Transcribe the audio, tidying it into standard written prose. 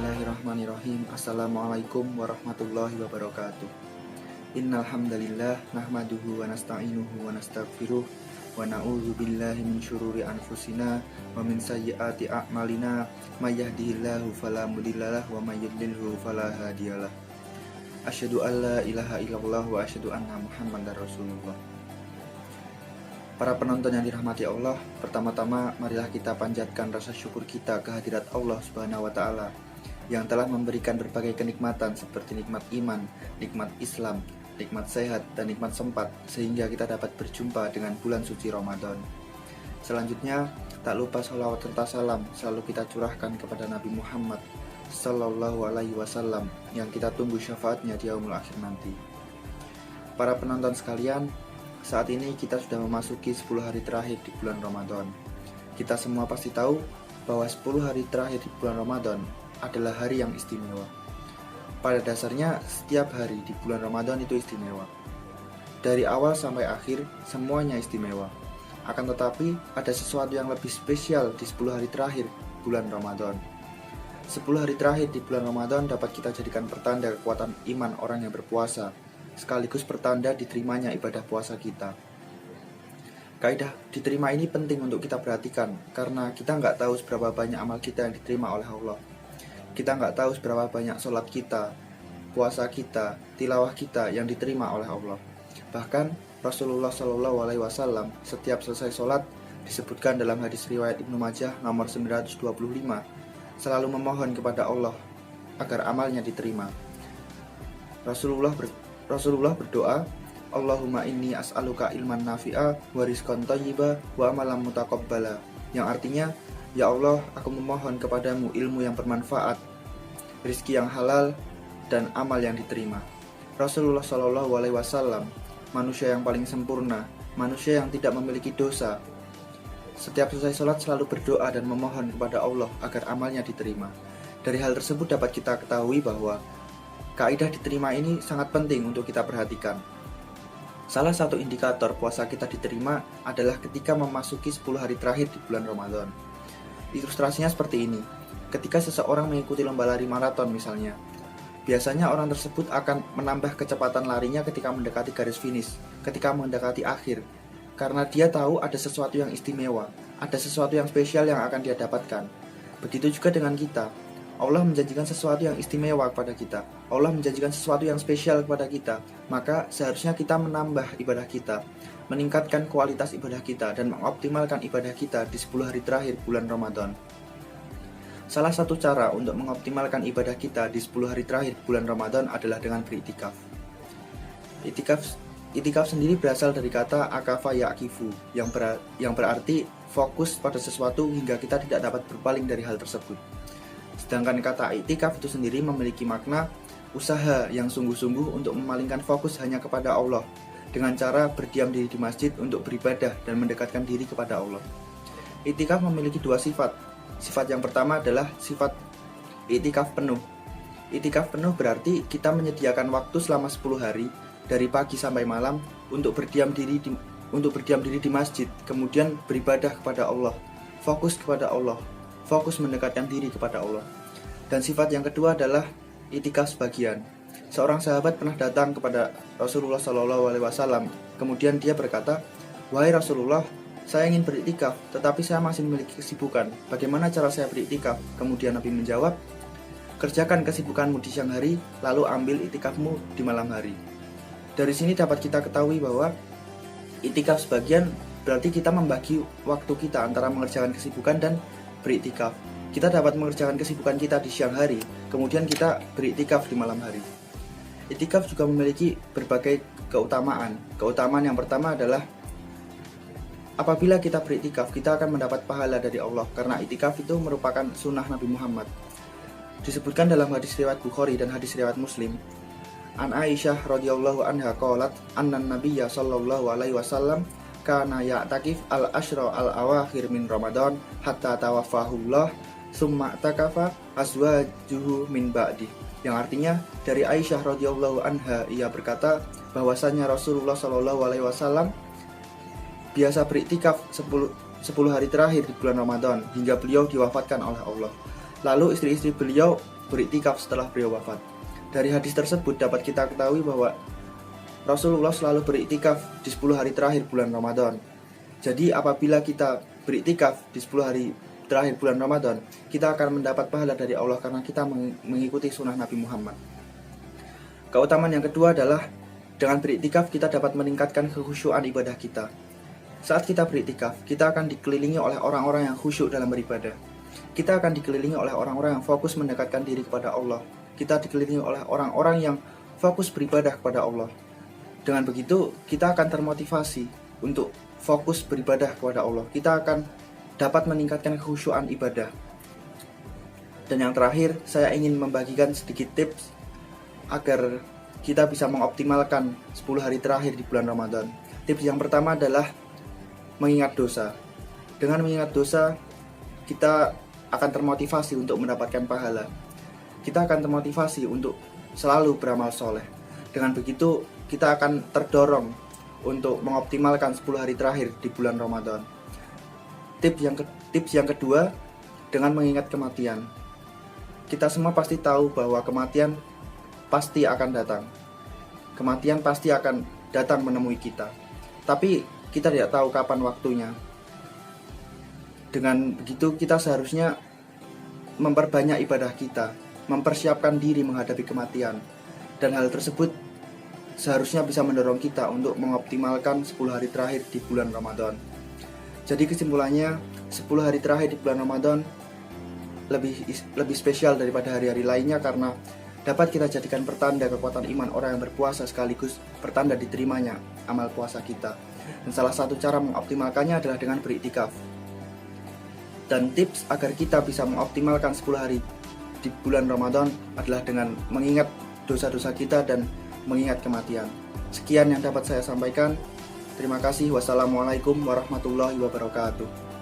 Bismillahirrahmanirrahim. Assalamualaikum warahmatullahi wabarakatuh. Innal hamdalillah nahmaduhu wa nasta'inuhu wa nastaghfiruh wa na'udzu billahi min syururi anfusina wa min sayyiati a'malina may yahdihillahu fala mudhillalah wa may yudlilhu fala hadiyalah. Asyhadu an la ilaha illallah wa asyhadu anna Muhammadar Rasulullah. Para penonton yang dirahmati Allah, pertama-tama marilah kita panjatkan rasa syukur kita kehadirat Allah Subhanahu wa taala yang telah memberikan berbagai kenikmatan seperti nikmat iman, nikmat Islam, nikmat sehat, dan nikmat sempat sehingga kita dapat berjumpa dengan bulan suci Ramadan. Selanjutnya, tak lupa sholawat serta salam selalu kita curahkan kepada Nabi Muhammad Sallallahu Alaihi Wasallam yang kita tunggu syafaatnya di yaumul akhir nanti. Para penonton sekalian, saat ini kita sudah memasuki 10 hari terakhir di bulan Ramadan. Kita semua pasti tahu bahwa 10 hari terakhir di bulan Ramadan adalah hari yang istimewa. Pada dasarnya, setiap hari di bulan Ramadan itu istimewa. Dari awal sampai akhir, semuanya istimewa. Akan tetapi, ada sesuatu yang lebih spesial di 10 hari terakhir bulan Ramadan. 10 hari terakhir di bulan Ramadan dapat kita jadikan pertanda kekuatan iman orang yang berpuasa, sekaligus pertanda diterimanya ibadah puasa kita. Kaidah diterima ini penting untuk kita perhatikan, karena kita nggak tahu seberapa banyak amal kita yang diterima oleh Allah. Kita nggak tahu seberapa banyak sholat kita, puasa kita, tilawah kita yang diterima oleh Allah. Bahkan Rasulullah Shallallahu Alaihi Wasallam setiap selesai sholat disebutkan dalam hadis riwayat Ibnu Majah nomor 925 selalu memohon kepada Allah agar amalnya diterima. Rasulullah berdoa, Allahumma inni as'aluka ilman nafi'a wa rizqan thayyiba wa amalan mutaqabbala, yang artinya, ya Allah, aku memohon kepadamu ilmu yang bermanfaat, rizki yang halal, dan amal yang diterima. Rasulullah Shallallahu Alaihi Wasallam, manusia yang paling sempurna, manusia yang tidak memiliki dosa, setiap selesai sholat selalu berdoa dan memohon kepada Allah agar amalnya diterima. Dari hal tersebut dapat kita ketahui bahwa kaidah diterima ini sangat penting untuk kita perhatikan. Salah satu indikator puasa kita diterima adalah ketika memasuki 10 hari terakhir di bulan Ramadan. Ilustrasinya seperti ini. Ketika seseorang mengikuti lomba lari maraton misalnya, biasanya orang tersebut akan menambah kecepatan larinya ketika mendekati garis finish, ketika mendekati akhir, karena dia tahu ada sesuatu yang istimewa, ada sesuatu yang spesial yang akan dia dapatkan. Begitu juga dengan kita. Allah menjanjikan sesuatu yang istimewa kepada kita. Allah menjanjikan sesuatu yang spesial kepada kita. Maka seharusnya kita menambah ibadah kita, meningkatkan kualitas ibadah kita, dan mengoptimalkan ibadah kita di 10 hari terakhir bulan Ramadan. Salah satu cara untuk mengoptimalkan ibadah kita di 10 hari terakhir bulan Ramadan adalah dengan beriktikaf. Iktikaf sendiri berasal dari kata akafa yakifu, yang berarti fokus pada sesuatu hingga kita tidak dapat berpaling dari hal tersebut. Sedangkan kata iktikaf itu sendiri memiliki makna usaha yang sungguh-sungguh untuk memalingkan fokus hanya kepada Allah dengan cara berdiam diri di masjid untuk beribadah dan mendekatkan diri kepada Allah. Iktikaf memiliki dua sifat. Sifat yang pertama adalah sifat iktikaf penuh. Iktikaf penuh berarti kita menyediakan waktu selama 10 hari dari pagi sampai malam untuk berdiam diri di masjid, kemudian beribadah kepada Allah, fokus kepada Allah, fokus mendekatkan diri kepada Allah. Dan sifat yang kedua adalah iktikaf sebagian. Seorang sahabat pernah datang kepada Rasulullah Shallallahu Alaihi Wasallam. Kemudian dia berkata, "Wahai Rasulullah, saya ingin beriktikaf, tetapi saya masih memiliki kesibukan. Bagaimana cara saya beriktikaf?" Kemudian Nabi menjawab, "Kerjakan kesibukanmu di siang hari, lalu ambil iktikafmu di malam hari." Dari sini dapat kita ketahui bahwa iktikaf sebagian berarti kita membagi waktu kita antara mengerjakan kesibukan dan beriktikaf. Kita dapat mengerjakan kesibukan kita di siang hari, kemudian kita beriktikaf di malam hari. Iktikaf juga memiliki berbagai keutamaan. Keutamaan yang pertama adalah apabila kita beriktikaf, kita akan mendapat pahala dari Allah, karena iktikaf itu merupakan sunnah Nabi Muhammad. Disebutkan dalam hadis riwayat Bukhari dan hadis riwayat Muslim. An Aisyah radhiyallahu anha qalat, annan Nabiyya sallallahu alaihi wasallam kana ya'takif al-ashra al-awakhir min Ramadan hatta tawaffahullah summa takafa azwajuhu min ba'di. Yang artinya dari Aisyah radhiyallahu anha, ia berkata bahwasanya Rasulullah sallallahu alaihi wasallam biasa beriktikaf 10 hari terakhir di bulan Ramadan hingga beliau diwafatkan oleh Allah. Lalu istri-istri beliau beriktikaf setelah beliau wafat. Dari hadis tersebut dapat kita ketahui bahwa Rasulullah selalu beriktikaf di 10 hari terakhir bulan Ramadan. Jadi apabila kita beriktikaf di 10 hari terakhir bulan Ramadan, kita akan mendapat pahala dari Allah karena kita mengikuti sunnah Nabi Muhammad. Keutamaan yang kedua adalah dengan beriktikaf kita dapat meningkatkan kekhusyuan ibadah kita. Saat kita beriktikaf, kita akan dikelilingi oleh orang-orang yang khusyuk dalam beribadah. Kita akan dikelilingi oleh orang-orang yang fokus mendekatkan diri kepada Allah. Kita dikelilingi oleh orang-orang yang fokus beribadah kepada Allah. Dengan begitu, kita akan termotivasi untuk fokus beribadah kepada Allah. Kita akan dapat meningkatkan kekhusyuan ibadah. Dan yang terakhir, saya ingin membagikan sedikit tips agar kita bisa mengoptimalkan 10 hari terakhir di bulan Ramadan. Tips yang pertama adalah mengingat dosa. Dengan mengingat dosa, kita akan termotivasi untuk mendapatkan pahala. Kita akan termotivasi untuk selalu beramal soleh. Dengan begitu, kita akan terdorong untuk mengoptimalkan 10 hari terakhir di bulan Ramadan. Tips yang kedua, dengan mengingat kematian. Kita semua pasti tahu bahwa kematian pasti akan datang. Kematian pasti akan datang menemui kita. Tapi kita tidak tahu kapan waktunya. Dengan begitu kita seharusnya memperbanyak ibadah kita, mempersiapkan diri menghadapi kematian. Dan hal tersebut seharusnya bisa mendorong kita untuk mengoptimalkan 10 hari terakhir di bulan Ramadan. Jadi kesimpulannya, 10 hari terakhir di bulan Ramadan lebih spesial daripada hari-hari lainnya karena dapat kita jadikan pertanda kekuatan iman orang yang berpuasa sekaligus pertanda diterimanya amal puasa kita. Dan salah satu cara mengoptimalkannya adalah dengan beriktikaf. Dan tips agar kita bisa mengoptimalkan 10 hari di bulan Ramadan adalah dengan mengingat dosa-dosa kita dan mengingat kematian. Sekian yang dapat saya sampaikan. Terima kasih. Wassalamualaikum warahmatullahi wabarakatuh.